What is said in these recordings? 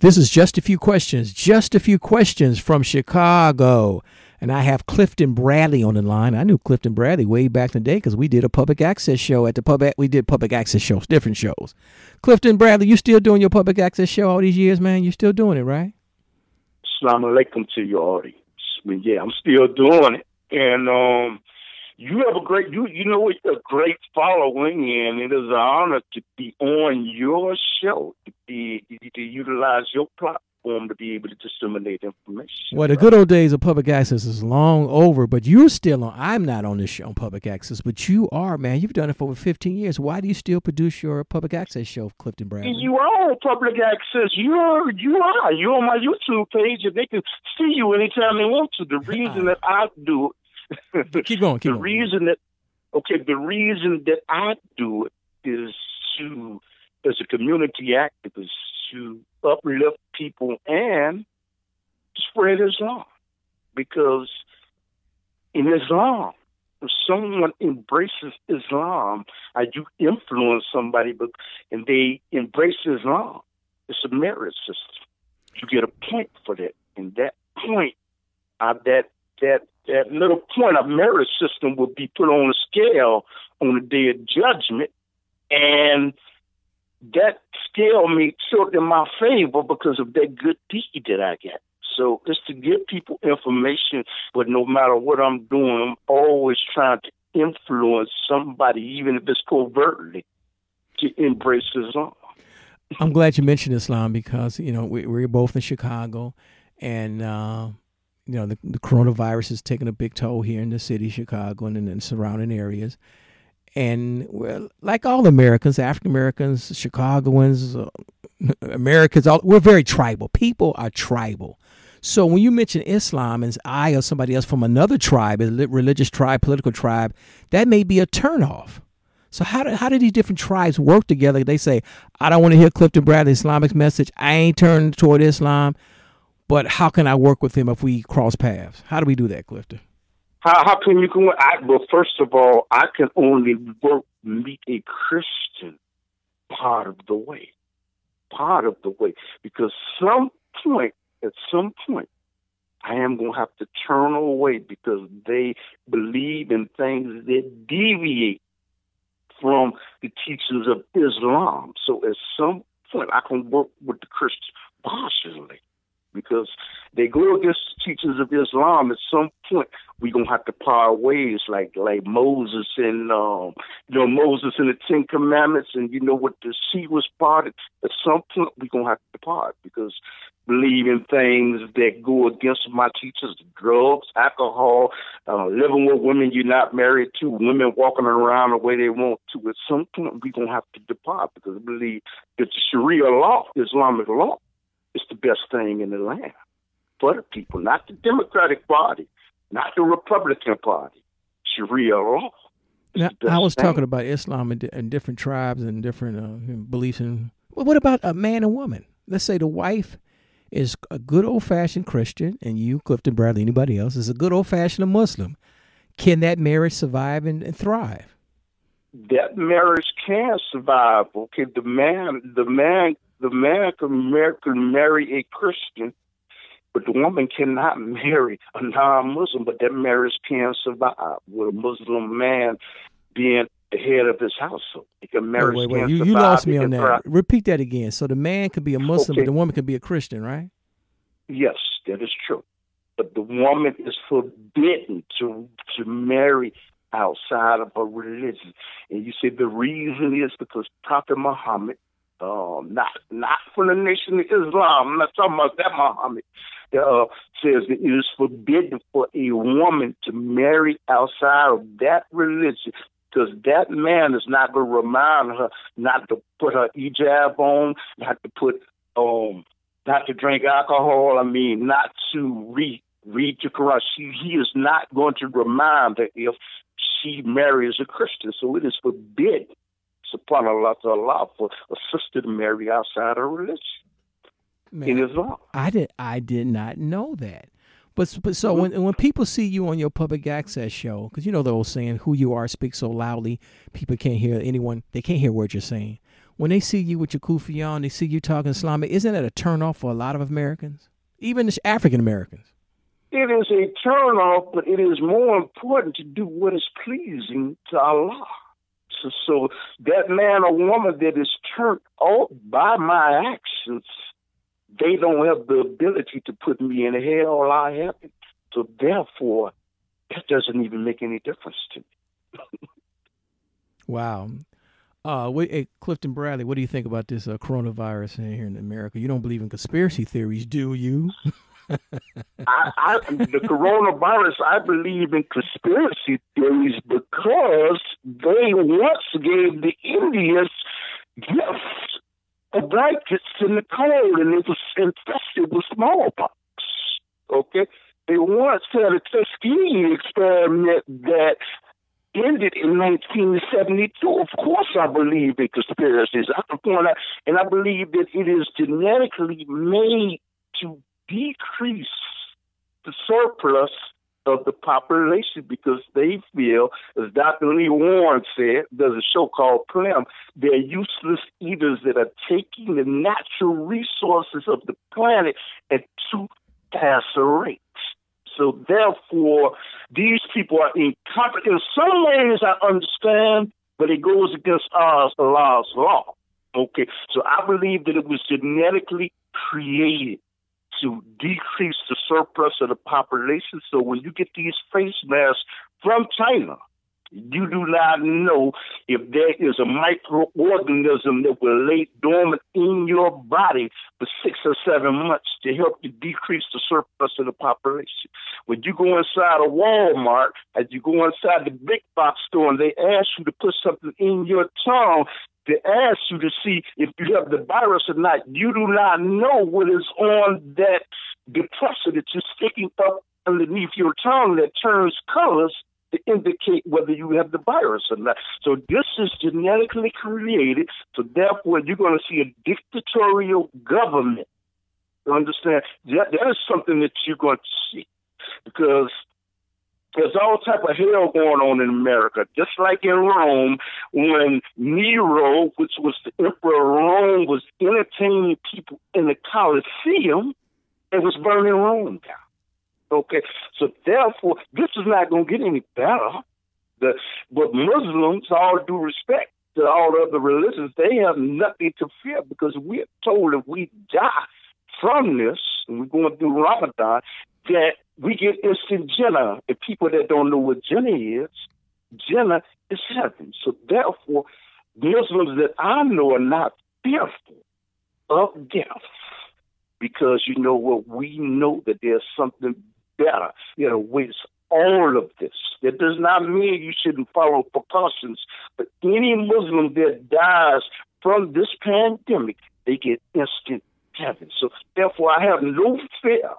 This is Just a Few Questions from Chicago. And I have Clifton Bradley on the line. I knew Clifton Bradley way back in the day because we did a public access show at the we did public access shows, different shows. Clifton Bradley, you still doing your public access show all these years, man? You still doing it, right? Assalamu alaikum to your audience. Yeah, I'm still doing it. And you have a great, a great following, and it is an honor to be on your show, to utilize your platform to be able to disseminate information. Well, the good old days of public access is long over, but you're still on. I'm not on this show on public access, but you are, man. You've done it for over 15 years. Why do you still produce your public access show, Clifton Bradley? You are on public access. You are. You're on my YouTube page, and they can see you anytime they want to. The reason that I do it. Keep going. The reason that I do it is to, as a community activist, to uplift people and spread Islam. Because in Islam, if someone embraces Islam, you influence somebody, and they embrace Islam, it's a merit system. You get a point for that, and that point, that little point of merit system will be put on a scale on the day of judgment, and that scale may tilt in my favor because of that good deed that I get. So it's to give people information, but no matter what I'm doing, I'm always trying to influence somebody, even if it's covertly, to embrace Islam. I'm glad you mentioned Islam because, we're both in Chicago, and the coronavirus is taking a big toll here in the city of Chicago and in the surrounding areas. And we're like all Americans, African Americans, Chicagoans, Americans, we're very tribal. People are tribal. So when you mention Islam and I or somebody else from another tribe, a religious tribe, political tribe, that may be a turnoff. So how do these different tribes work together? They say, I don't want to hear Clifton Bradley's Islamic message. I ain't turning toward Islam. But how can I work with him if we cross paths? How do we do that, Clifton? How can you go? Well, first of all, I can only meet a Christian part of the way, because at some point, I am going to have to turn away because they believe in things that deviate from the teachings of Islam. So at some point, I can work with the Christians partially. Because they go against the teachings of Islam, at some point we're gonna have to part ways, like Moses and Moses and the Ten Commandments, and what the sea was parted. At some point we're gonna have to part because believing things that go against my teachers, drugs, alcohol, living with women you're not married to, women walking around the way they want to. At some point we're gonna have to depart because I believe that the Sharia law, Islamic law, it's the best thing in the land for the people, not the Democratic Party, not the Republican Party. Sharia law. Now, I was talking about Islam and different tribes and different beliefs. Well, what about a man and woman? Let's say the wife is a good old-fashioned Christian, and you, Clifton Bradley, anybody else, is a good old-fashioned Muslim. Can that marriage survive and thrive? That marriage can survive. Okay, the man can marry a Christian, but the woman cannot marry a non-Muslim, but that marriage can survive with a Muslim man being the head of his household. Wait. You lost me on that. Repeat that again. So the man could be a Muslim, but the woman could be a Christian, right? Yes, that is true. But the woman is forbidden to marry outside of her religion. And you say the reason is because Prophet Muhammad, not from the nation of Islam, I'm not talking about that Muhammad, says that it is forbidden for a woman to marry outside of that religion because that man is not going to remind her not to put her hijab on, not to drink alcohol, not to read the Quran. He is not going to remind her if she marries a Christian. So it is forbidden upon Allah to allow for a sister to marry outside her religion. Man, in Islam. I did not know that. But so when people see you on your public access show, because the old saying, who you are speaks so loudly, people can't hear anyone, they can't hear what you're saying. when they see you with your kufi on, they see you talking Islamic, isn't that a turnoff for a lot of Americans, even African Americans? It is a turnoff, but it is more important to do what is pleasing to Allah. So that man or woman that is turned off by my actions, they don't have the ability to put me in hell or heaven. So therefore, that doesn't even make any difference to me. Wow. Hey, Clifton Bradley, what do you think about this coronavirus here in America? You don't believe in conspiracy theories, do you? The coronavirus, I believe in conspiracy theories because they once gave the Indians gifts of blankets in the cold, and it was infested with smallpox. Okay? They once had a Tuskegee experiment that ended in 1972. Of course I believe in conspiracies. I can point out, and I believe that it is genetically made to decrease the surplus of the population because they feel, as Dr. Lee Warren said, there's a show called Plum, they're useless eaters that are taking the natural resources of the planet at too fast a rate. So therefore, these people are incompetent. In some ways I understand, but it goes against Allah's law. Okay, so I believe that it was genetically created to decrease the surplus of the population. So when you get these face masks from China, you do not know if there is a microorganism that will lay dormant in your body for 6 or 7 months to help you decrease the surplus of the population. When you go inside a Walmart, as you go inside the big box store, and they ask you to put something in your tongue, they ask you to see if you have the virus or not. You do not know what is on that depressor that you're sticking up underneath your tongue that turns colors to indicate whether you have the virus or not. So this is genetically created. So therefore, you're going to see a dictatorial government. You understand? That is something that you're going to see because there's all type of hell going on in America. Just like in Rome, when Nero, which was the emperor of Rome, was entertaining people in the Colosseum, it was burning Rome down. Okay, so therefore, this is not going to get any better. But Muslims, all due respect to all other religions, they have nothing to fear because we're told if we die from this, and we're going through Ramadan, that we get instant Jannah. And people that don't know what Jannah is heaven. So therefore, Muslims that I know are not fearful of death because you know what? We know that there's something better, with all of this. That does not mean you shouldn't follow precautions, but any Muslim that dies from this pandemic, they get instant heaven. So therefore, I have no fear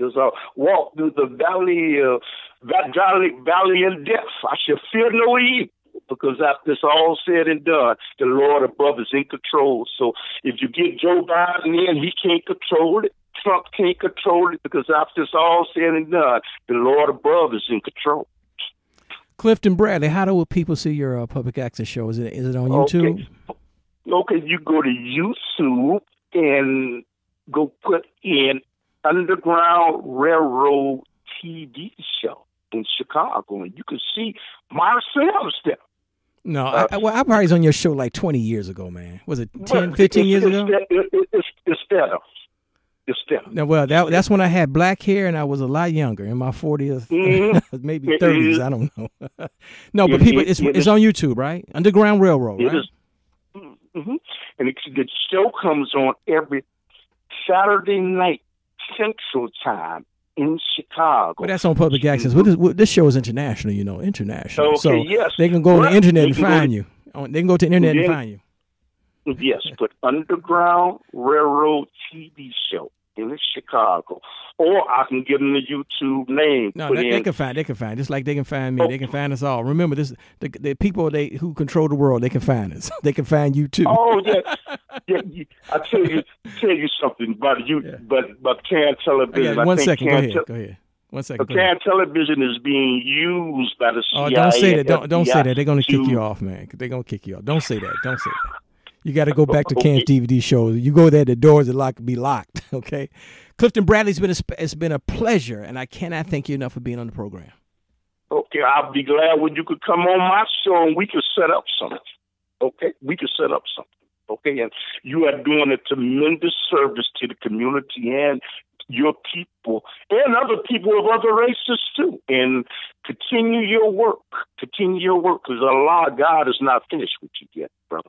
as I walk through the valley of death. I shall fear no evil because after it's all said and done, the Lord above is in control. So if you get Joe Biden in, he can't control it. Trump can't control it because after it's all said and done, the Lord above is in control. Clifton Bradley, how do people see your public access show? Is it on YouTube? Okay, you go to YouTube and go put in Underground Railroad TV show in Chicago, and you can see Marc Sims there. No, I probably was on your show like 20 years ago, man. Was it 10, 15 years ago? It's better. No, well, that's when I had black hair and I was a lot younger, in my 40s, maybe 30s. I don't know. No, but it's on YouTube, right? Underground Railroad, right? It is. Mm-hmm. And the show comes on every Saturday night Central Time in Chicago. Well, that's on public access. This show is international, international. Okay, so yes. They can go on the internet and find you. They can go to the internet and find you. Yes, but Underground Railroad TV show in Chicago, or I can give them the YouTube name. No, they can find. Just like they can find me. They can find us all. Remember, this the people who control the world. They can find us. They can find you too. Oh yeah. I tell you something about you, but CAN television. One second. Go ahead. 1 second. CAN television is being used by the CIA. Oh, don't say that. Don't say that. They're going to kick you off, man. They're going to kick you off. Don't say that. You got to go back to Okay. Cam's DVD shows. You go there, the doors are locked, be locked. Okay. Clifton Bradley, it's been a pleasure, and I cannot thank you enough for being on the program. Okay, I'll be glad when you could come on my show and we could set up something. Okay, we could set up something. Okay, and you are doing a tremendous service to the community and your people and other people of other races too. And continue your work. Continue your work, because Allah, God is not finished with you yet, brother.